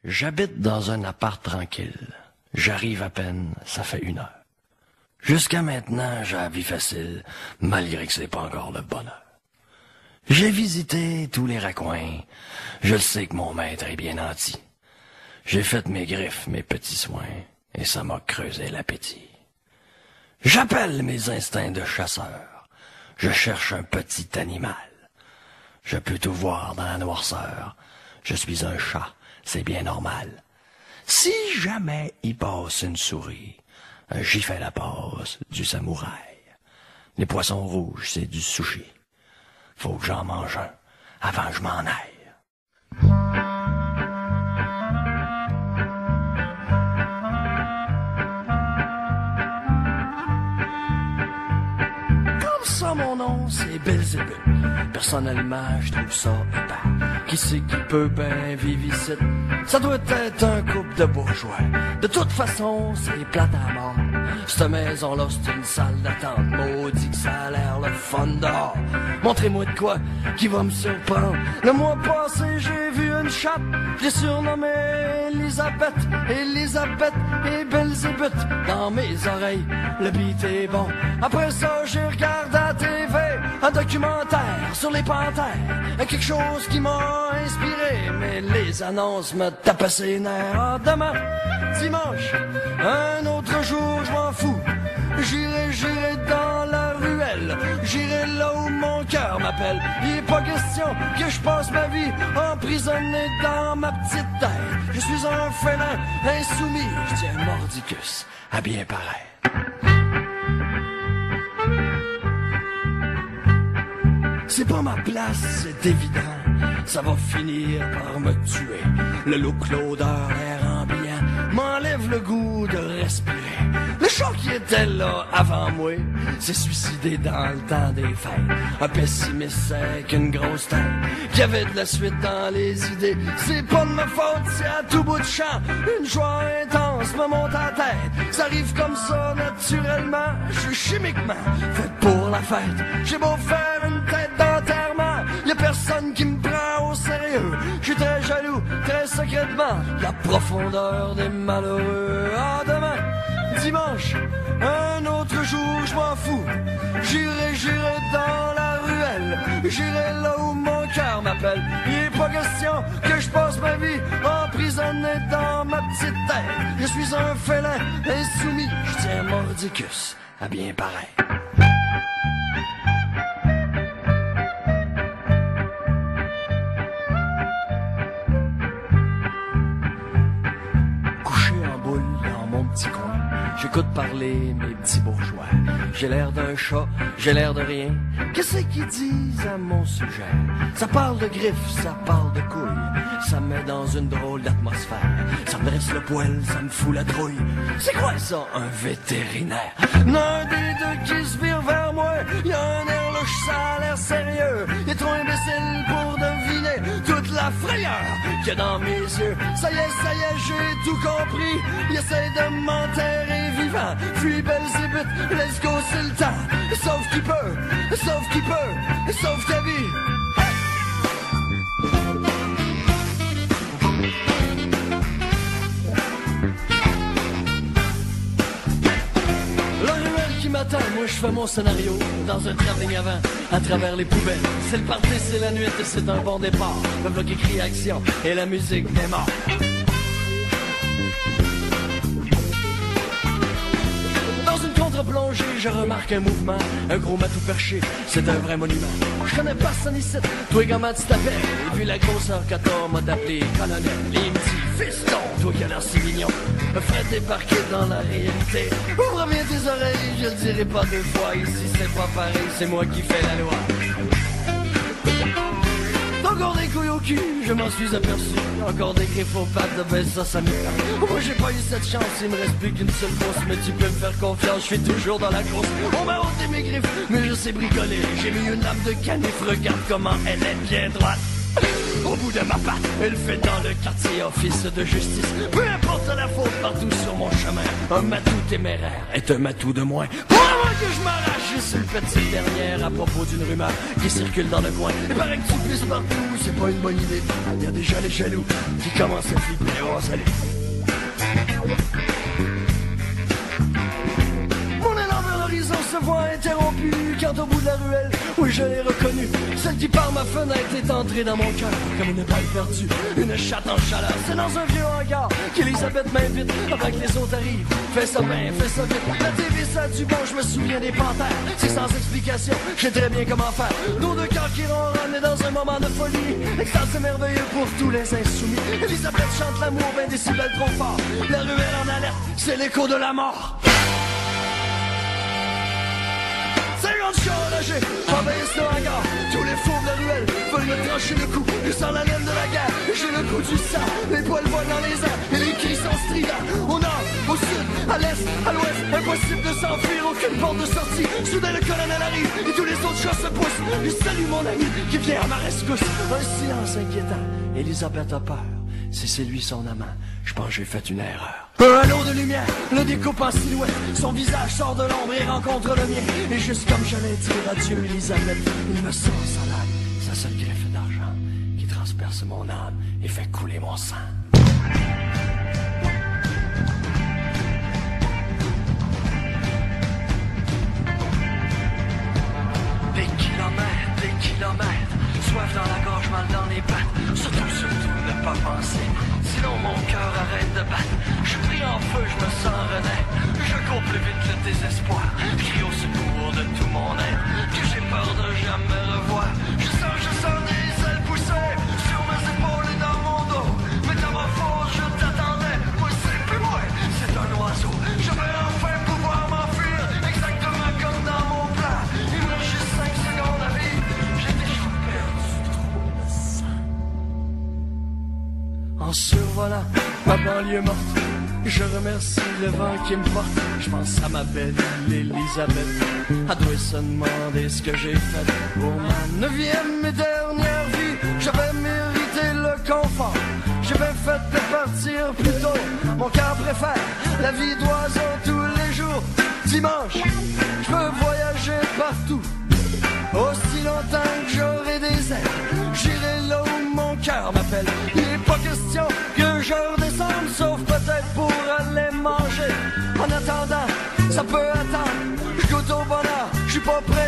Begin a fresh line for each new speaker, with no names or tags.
J'habite dans un appart tranquille. J'arrive à peine, ça fait 1 heure. Jusqu'à maintenant, j'ai la vie facile, malgré que c'est pas encore le bonheur. J'ai visité tous les raccoins. Je le sais que mon maître est bien nanti. J'ai fait mes griffes, mes petits soins, et ça m'a creusé l'appétit. J'appelle mes instincts de chasseur. Je cherche un petit animal. Je peux tout voir dans la noirceur. Je suis un chat, c'est bien normal. Si jamais il passe une souris, j'y fais la passe du samouraï. Les poissons rouges, c'est du sushi. Faut que j'en mange un avant que je m'en aille. Comme ça, mon nom, c'est Belzébuth. Personnellement, je trouve ça épais. Qui c'est qui peut bien vivre ici? Ça doit être un couple de bourgeois. De toute façon, c'est plate à mort. Cette maison-là, c'est une salle d'attente. Maudit que ça a l'air le fun dehors. Montrez-moi de quoi qui va me surprendre. Le mois passé, j'ai vu une chatte. J'ai surnommé Elisabeth. Elisabeth et Belzébuth. Dans mes oreilles, le beat est bon. Après ça, j'ai regardé à la TV un documentaire sur les panthères. Quelque chose qui m'a inspiré. Mais les annonces me tapaient ses nerfs. Ah, demain, dimanche, un autre jour, je m'en fous. J'irai dans la ruelle. J'irai là où mon cœur m'appelle. Il est pas question que je passe ma vie emprisonné dans ma petite tête. Je suis un félin insoumis. Je tiens mordicus à bien paraître. C'est pas ma place, c'est évident. Ça va finir par me tuer. Le look, l'odeur, l'air ambiant m'enlève le goût de respirer. Le chat qui était là avant moi s'est suicidé dans le temps des fêtes. Un pessimiste avec une grosse tête qui avait de la suite dans les idées. C'est pas de ma faute, c'est à tout bout de champ. Une joie intense me monte à la tête. Ça arrive comme ça naturellement. Je suis chimiquement fait pour la fête. J'ai beau faire une tête d'enterrement, y'a personne qui me prend au sérieux. Je suis très jaloux, très secrètement, la profondeur des malheureux. Ah, demain, dimanche, un autre jour, je m'en fous. J'irai dans la ruelle. J'irai là où mon cœur m'appelle. Il est pas question que je passe ma vie emprisonné dans ma petite tête. Je suis un félin insoumis. Je tiens mordicus à bien paraître. J'écoute parler mes petits bourgeois. J'ai l'air d'un chat, j'ai l'air de rien. Qu'est-ce qu'ils disent à mon sujet? Ça parle de griffes, ça parle de couilles. Ça me met dans une drôle d'atmosphère. Ça me dresse le poil, ça me fout la trouille. C'est quoi ça, un vétérinaire? L'un des deux qui se vire vers moi. Y'a un air louche, ça a l'air sérieux. Il est trop imbécile pour deviner toute la frayeur qu'il y a dans mes yeux. Ça y est, j'ai tout compris. Il essaie de m'enterrer vivant. Fuis Belzébuth, let's go, c'est le temps. Sauf qui peut, sauf qui peut, sauf ta vie. La ruelle qui m'attend, moi je fais mon scénario dans un travelling avant, à travers les poubelles. C'est le party, c'est la nuit et c'est un bon départ. Le bloc écrit action et la musique démarre. Plongée, je remarque un mouvement, un gros matou perché, c'est un vrai monument. Je connais personne ici, toi comment tu t'appelles? Et vu la grosseur que t'as, m'a appelé colonel. Il me dit, fiston, toi qui as l'air si mignon, me ferait débarquer dans la réalité. Ouvre bien tes oreilles, je le dirai pas 2 fois. Ici c'est pas pareil, c'est moi qui fais la loi. Encore des couilles au cul, je m'en suis aperçu. Encore des griffes aux pattes, ben ça m'étonne. Moi j'ai pas eu cette chance, il me reste plus qu'une seule course. Mais tu peux me faire confiance, je suis toujours dans la course. On m'a ôté mes griffes, mais je sais bricoler. J'ai mis une lame de canif, regarde comment elle est bien droite. au bout de ma patte. Elle fait dans le quartier office de justice. Peu importe la faute partout sur mon chemin. Un matou téméraire est un matou de moins. Pour avant que je m'arrache sur le petit dernière à propos d'une rumeur qui circule dans le coin. Il paraît que tu pisses partout, c'est pas une bonne idée. Il y a déjà les jaloux qui commencent à flipper. Oh, salut. Se voit interrompu quand au bout de la ruelle, oui je l'ai reconnu, celle qui par ma fenêtre est entrée dans mon cœur comme une balle perdue, une chatte en chaleur. C'est dans un vieux hangar qu'Elisabeth m'invite avant que les autres arrivent. Fais ça bien, fais ça vite. La TV ça a du bon, je me souviens des panthères. C'est sans explication, je sais très bien comment faire. Nos deux cœurs qui ronronnent dans un moment de folie. Extase merveilleux pour tous les insoumis. Elisabeth chante l'amour 20 décibels trop fort. La ruelle en alerte, c'est l'écho de la mort. 50 chiens enragés, envahissent le hangar. Tous les fous de la ruelle veulent me trancher le cou. Je sens la laine de la guerre, j'ai le goût du sang. Les poils volent dans les airs et les cris sont stridents. Au nord, au sud, à l'est, à l'ouest, impossible de s'enfuir, aucune porte de sortie. Soudain le colonel arrive et tous les autres chats se poussent. Je salue mon ami qui vient à ma rescousse. Un silence inquiétant, Elisabeth a peur. Si c'est lui son amant, je pense que j'ai fait une erreur. Un halo de lumière le découpe en silhouette. Son visage sort de l'ombre et rencontre le mien. Et juste comme j'allais dire adieu Elisabeth, il me sort sa lame, sa seule griffe d'argent qui transperce mon âme et fait couler mon sang. Des kilomètres, soif dans la gorge, mal dans les pattes. Surtout ne pas penser, sinon mon cœur arrête de battre. Je suis pris en feu, je me sens renaître. Je cours plus vite que le désespoir. Je crie au secours de tout mon être, que j'ai peur de jamais revoir. Je sens des ailes pousser sur mes épaules et dans mon dos. Métamorphose, je t'attendais, moi c'est plus loin, c'est un oiseau. Je vais enfin pouvoir m'enfuir, exactement comme dans mon plan. Il me reste juste 5 secondes à vivre. J'ai déjà perdu trop de sang. En survolant ma banlieue morte, je remercie le vent qui me porte. Je pense à ma belle Elisabeth. Elle doit se demander ce que j'ai fait. Pour ma 9e et dernière vie, j'avais mérité le confort. J'avais fait de partir plus tôt. Mon cœur préfère la vie d'oiseau tous les jours. Dimanche, je peux voyager partout. Aussi longtemps que j'aurai des ailes, j'irai là où mon cœur m'appelle. Il n'est pas question que je redescende, sauf peut-être pour aller manger. En attendant, ça peut attendre. Je goûte au bonheur, je suis pas prêt